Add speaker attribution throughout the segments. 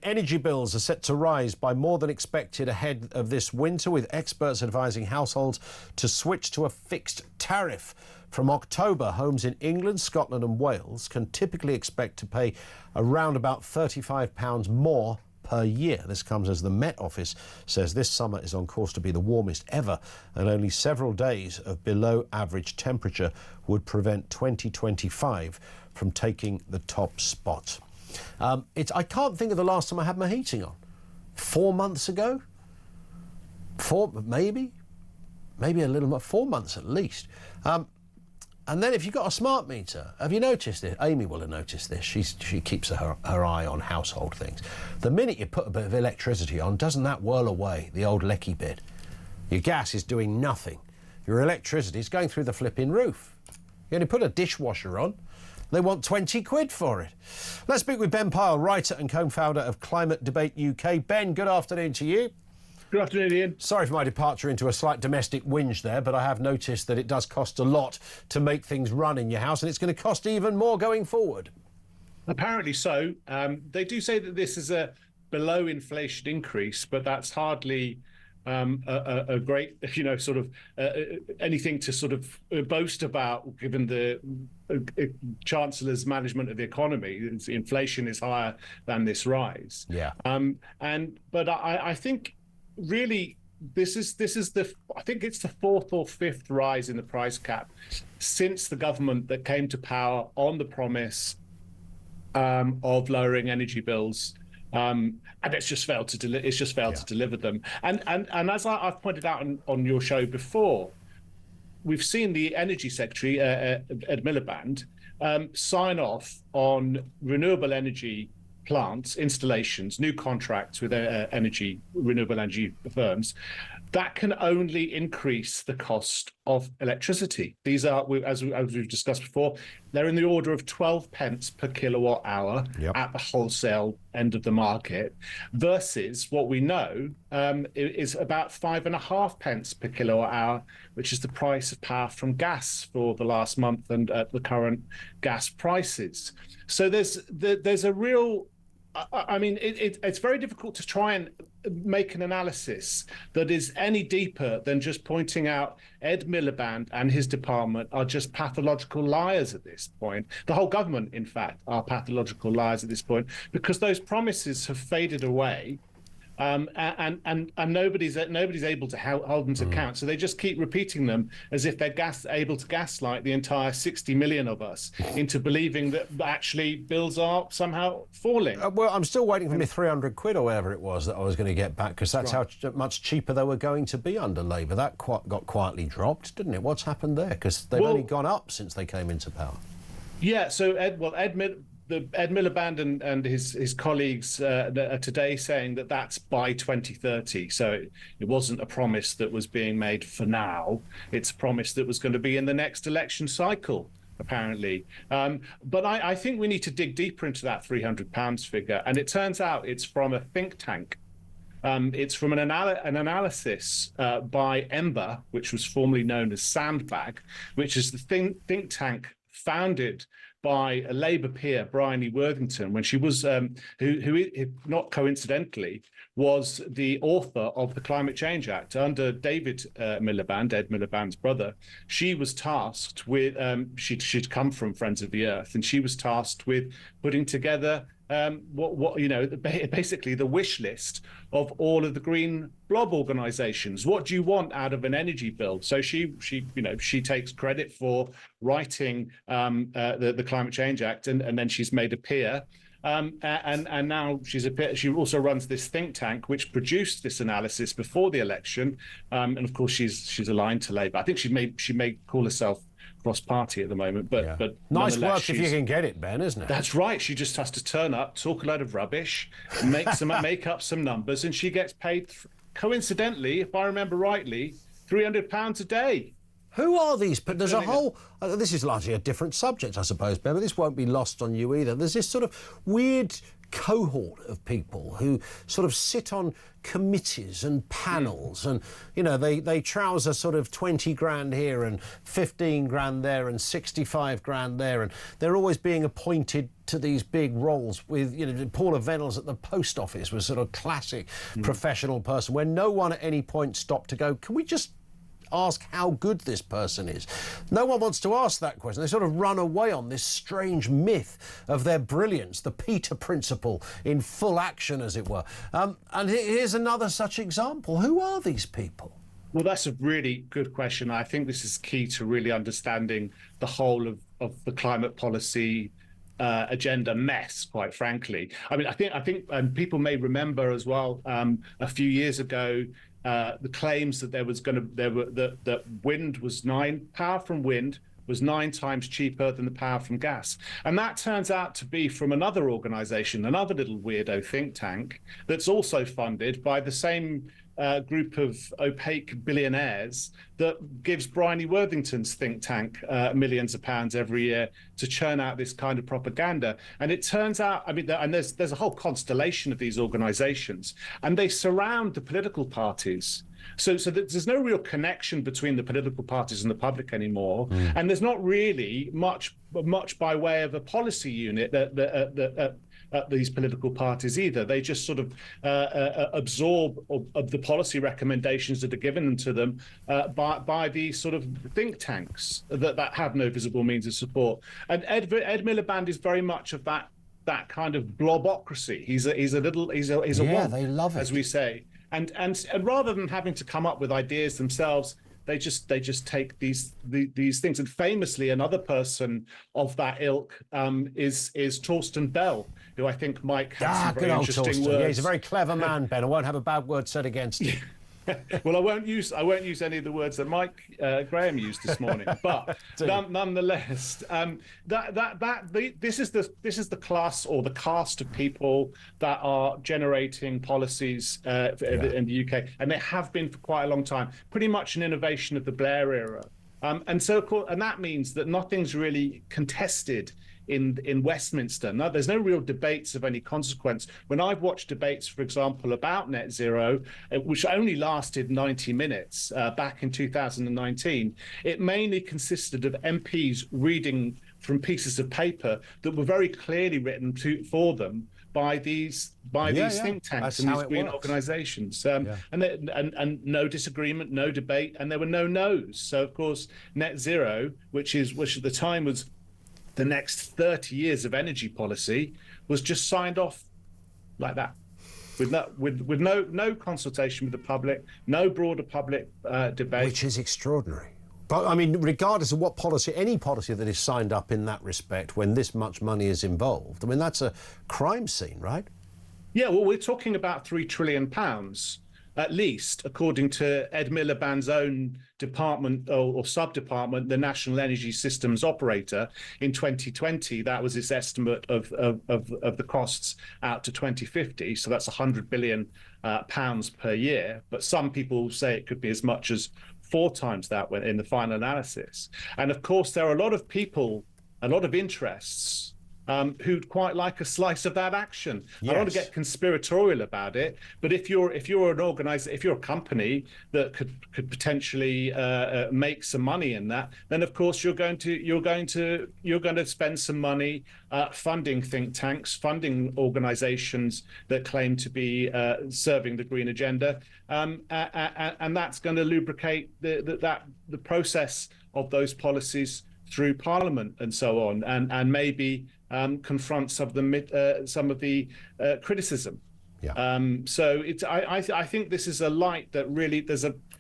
Speaker 1: energy bills are set to rise by more than expected ahead of this winter, with experts advising households to switch to a fixed tariff. From October, homes in England, Scotland and Wales can typically expect to pay around about £35 more per year. This comes as the Met Office says this summer is on course to be the warmest ever, and only several days of below average temperature would prevent 2025 from taking the top spot. I can't think of the last time I had my heating on. 4 months ago? Maybe a little more, 4 months at least. And then if you've got a smart meter, have you noticed it? Amy will have noticed this. She keeps her eye on household things. The minute you put a bit of electricity on, doesn't that whirl away, the old lecky bit? Your gas is doing nothing. Your electricity is going through the flipping roof. You only put a dishwasher on, they want 20 quid for it. Let's speak with Ben Pyle, writer and co-founder of Climate Debate UK. Ben, good afternoon to you.
Speaker 2: Good afternoon, Ian.
Speaker 1: Sorry for my departure into a slight domestic whinge there, but I have noticed that it does cost a lot to make things run in your house, and it's going to cost even more going forward.
Speaker 2: Apparently so. They do say that this is a below inflation increase, but that's hardly a great, anything to sort of boast about, given the Chancellor's management of the economy. Inflation is higher than this rise.
Speaker 1: Yeah.
Speaker 2: But I think really this is I think it's the fourth or fifth rise in the price cap since the government that came to power on the promise of lowering energy bills. And it's just failed to deliver them. And as I've pointed out on your show before, we've seen the Energy Secretary, Ed Miliband, sign off on renewable energy plants, installations, new contracts with renewable energy firms that can only increase the cost of electricity. These are, as we've discussed before, they're in the order of 12 pence per kilowatt hour at the wholesale end of the market, versus what we know is about 5.5 pence per kilowatt hour, which is the price of power from gas for the last month and at the current gas prices. So there's a real, I mean, it's very difficult to try and make an analysis that is any deeper than just pointing out Ed Miliband and his department are just pathological liars at this point. The whole government, in fact, are pathological liars at this point, because those promises have faded away. And nobody's able to hold them to account. So they just keep repeating them as if they're able to gaslight the entire 60 million of us into believing that actually bills are somehow falling.
Speaker 1: Well, I'm still waiting for my 300 quid or whatever it was that I was going to get back, because that's how much cheaper they were going to be under Labour. That got quietly dropped, didn't it? What's happened there? Because they've only gone up since they came into power. Yeah,
Speaker 2: so Ed Miliband and his colleagues are today saying that that's by 2030. So it wasn't a promise that was being made for now. It's a promise that was going to be in the next election cycle, apparently. But I think we need to dig deeper into that £300 figure. And it turns out it's from a think tank. It's from an analysis by Ember, which was formerly known as Sandbag, which is the think tank founded by a Labour peer, Bryony Worthington, when she was, who not coincidentally, was the author of the Climate Change Act under David Miliband, Ed Miliband's brother. She was tasked with, she'd come from Friends of the Earth, and she was tasked with putting together basically the wish list of all of the green blob organizations. What do you want out of an energy bill? So she takes credit for writing the Climate Change Act, and then she's made a peer. And now she's a peer. She also runs this think tank which produced this analysis before the election. And of course she's aligned to Labour. I think she may call herself cross-party at the moment, but
Speaker 1: nice work if you can get it, Ben, isn't it?
Speaker 2: That's right. She just has to turn up, talk a load of rubbish, make up some numbers, and she gets paid, coincidentally, if I remember rightly, £300 a day.
Speaker 1: Who are these? But there's a whole... this is largely a different subject, I suppose, Ben, but this won't be lost on you either. There's this sort of weird cohort of people who sort of sit on committees and panels and, you know, they trouser sort of 20 grand here and 15 grand there and 65 grand there, and they're always being appointed to these big roles with, you know, Paula Venables at the post office was sort of classic professional person where no one at any point stopped to go, can we just ask how good this person is? No one wants to ask that question. They sort of run away on this strange myth of their brilliance, the Peter principle in full action, as it were. And here's another such example. Who are these people?
Speaker 2: Well, that's a really good question. I think this is key to really understanding the whole of the climate policy agenda mess, quite frankly. I mean, I think people may remember as well, a few years ago, the claims that that power from wind was 9 times cheaper than the power from gas. And that turns out to be from another organization, another little weirdo think tank that's also funded by the same group of opaque billionaires that gives Bryony Worthington's think tank millions of pounds every year to churn out this kind of propaganda. And it turns out, I mean, and there's a whole constellation of these organizations, and they surround the political parties. So there's no real connection between the political parties and the public anymore, and there's not really much by way of a policy unit at these political parties either. They just sort of absorb of the policy recommendations that are given to them by these sort of think tanks that have no visible means of support. And Ed Miliband is very much of that kind of blobocracy. He's a womp,
Speaker 1: they love it,
Speaker 2: as we say. And rather than having to come up with ideas themselves, they just take these things. And famously, another person of that ilk is Torsten Bell, who I think Mike has some very interesting words.
Speaker 1: Yeah, he's a very clever man, Ben. I won't have a bad word said against him.
Speaker 2: Well, I won't use any of the words that Mike Graham used this morning, but nonetheless, this is the class or the cast of people that are generating policies in the UK, and they have been for quite a long time. Pretty much an innovation of the Blair era, and that means that nothing's really contested in Westminster. No, there's no real debates of any consequence. When I've watched debates, for example, about net zero, which only lasted 90 minutes back in 2019, it mainly consisted of MPs reading from pieces of paper that were very clearly written for them by these think tanks and these green organizations. And no disagreement, no debate, and there were no no's. So, of course, net zero, which at the time was the next 30 years of energy policy, was just signed off like that, with no consultation with the public, no broader public debate.
Speaker 1: Which is extraordinary. But, I mean, regardless of what policy, any policy that is signed up in that respect, when this much money is involved, I mean, that's a crime scene, right?
Speaker 2: Yeah, well, we're talking about £3 trillion, at least, according to Ed Miliband's own department or sub-department, the National Energy Systems Operator. In 2020, that was its estimate of the costs out to 2050. So that's £100 billion per year. But some people say it could be as much as 4 times that in the final analysis. And of course, there are a lot of people, a lot of interests who'd quite like a slice of that action. Yes. I don't want to get conspiratorial about it, but if you're a company that could potentially make some money in that, then of course you're going to spend some money funding think tanks, funding organizations that claim to be serving the green agenda, and that's going to lubricate the process of those policies through Parliament and so on, and maybe confront some of the criticism. Yeah. So I think this is a light that really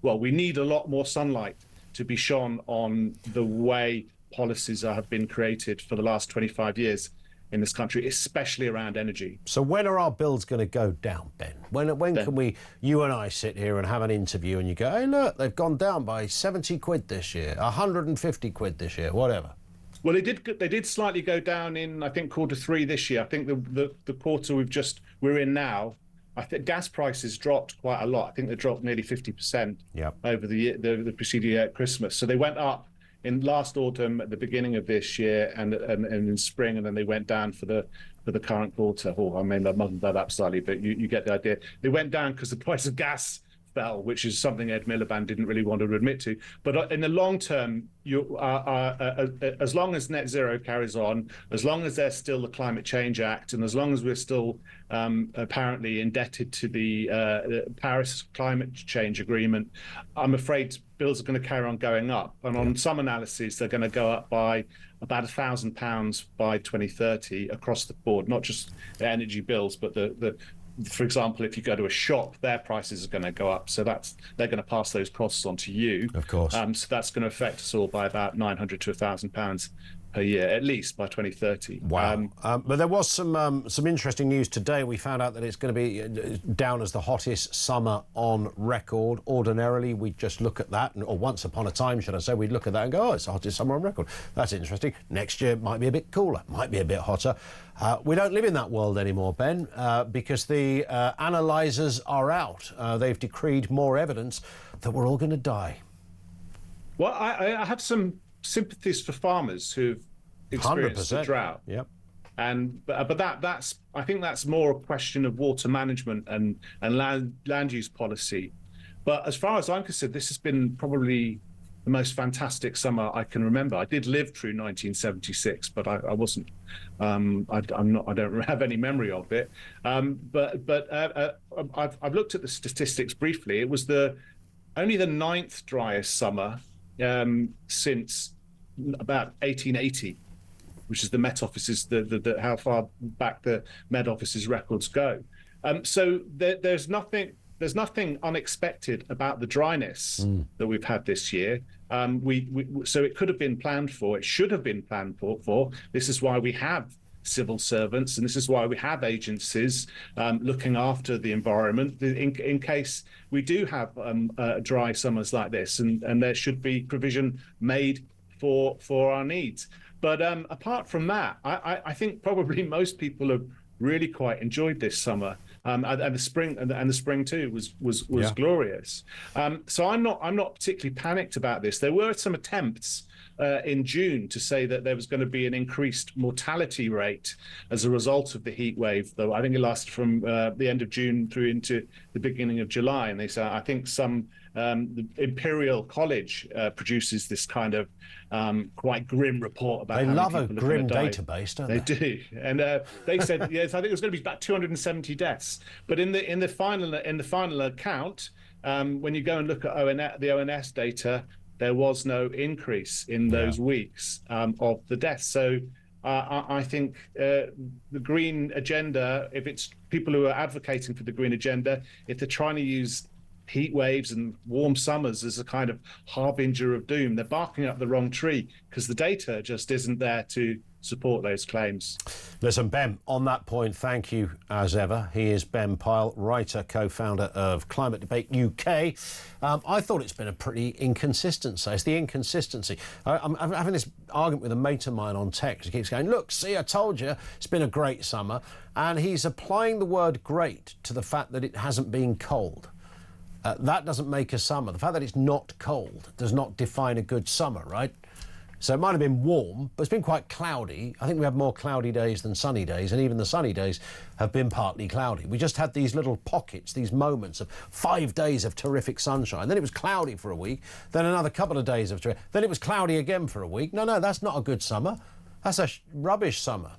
Speaker 2: we need a lot more sunlight to be shone on the way policies have been created for the last 25 years in this country, especially around energy.
Speaker 1: So when are our bills going to go down, Ben? When can you and I sit here and have an interview and you go, hey, look, they've gone down by 70 quid this year, 150 quid this year, whatever?
Speaker 2: Well, they did slightly go down in, I think, quarter 3 this year. I think the quarter we're in now I think gas prices dropped quite a lot. I think they dropped nearly 50% over the preceding year at Christmas. So they went up in last autumn, at the beginning of this year, and in spring, and then they went down for the current quarter. Oh, I mean, that mustn't that up slightly, but you get the idea. They went down because the price of gas fell, which is something Ed Miliband didn't really want to admit to. But in the long term, as long as net zero carries on, as long as there's still the Climate Change Act, and as long as we're still apparently indebted to the Paris Climate Change Agreement, I'm afraid bills are going to carry on going up. And on some analyses, they're going to go up by about £1,000 by 2030 across the board, not just the energy bills, but for example, if you go to a shop, their prices are going to go up. So they're going to pass those costs on to you.
Speaker 1: Of course.
Speaker 2: So that's going to affect us all by about £900 to £1,000 per year, at least by 2030.
Speaker 1: Wow. But there was some interesting news today. We found out that it's going to be down as the hottest summer on record. Ordinarily, we'd just look at that, or once upon a time, should I say, we'd look at that and go, oh, it's the hottest summer on record. That's interesting. Next year might be a bit cooler, might be a bit hotter. We don't live in that world anymore, Ben, because the analysers are out. They've decreed more evidence that we're all going to die.
Speaker 2: Well, I have some sympathies for farmers who've experienced the drought.
Speaker 1: Yep.
Speaker 2: But that's I think that's more a question of water management and land use policy. But as far as I'm concerned, this has been probably the most fantastic summer I can remember. I did live through 1976, but I wasn't. I don't have any memory of it. But I've looked at the statistics briefly. It was only the 9th driest summer since about 1880, which is the Met Office's how far back the Met Office's records go. So there's nothing unexpected about the dryness that we've had this year. So it could have been planned for. It should have been planned for. This is why we have civil servants, and this is why we have agencies looking after the environment in case we do have dry summers like this, and there should be provision made for our needs. But apart from that, I think probably most people have really quite enjoyed this summer, and the spring too was glorious. So I'm not particularly panicked about this. There were some attempts in June to say that there was going to be an increased mortality rate as a result of the heat wave, though I think it lasted from the end of June through into the beginning of July. And they say, I think the Imperial College produces this kind of quite grim report about
Speaker 1: they
Speaker 2: how
Speaker 1: love
Speaker 2: many
Speaker 1: a
Speaker 2: people
Speaker 1: grim
Speaker 2: are going to
Speaker 1: database, don't
Speaker 2: they? They do, and they said yes. I think it was going to be about 270 deaths. But in the final account, when you go and look at the ONS data, there was no increase in those weeks of the deaths. So I think the green agenda, if it's people who are advocating for the green agenda, if they're trying to use heat waves and warm summers as a kind of harbinger of doom, they're barking up the wrong tree, because the data just isn't there to support those claims.
Speaker 1: Listen, Ben, on that point, thank you as ever. He is Ben Pyle, writer, co-founder of Climate Debate UK. I thought it's been a pretty inconsistent say. It's the inconsistency. I'm having this argument with a mate of mine on text. He keeps going, look, see, I told you, it's been a great summer. And he's applying the word great to the fact that it hasn't been cold. That doesn't make a summer. The fact that it's not cold does not define a good summer, right? So it might have been warm, but it's been quite cloudy. I think we have more cloudy days than sunny days, and even the sunny days have been partly cloudy. We just had these little pockets, these moments of 5 days of terrific sunshine. Then it was cloudy for a week, then another couple of days of then it was cloudy again for a week. No, that's not a good summer. That's a rubbish summer.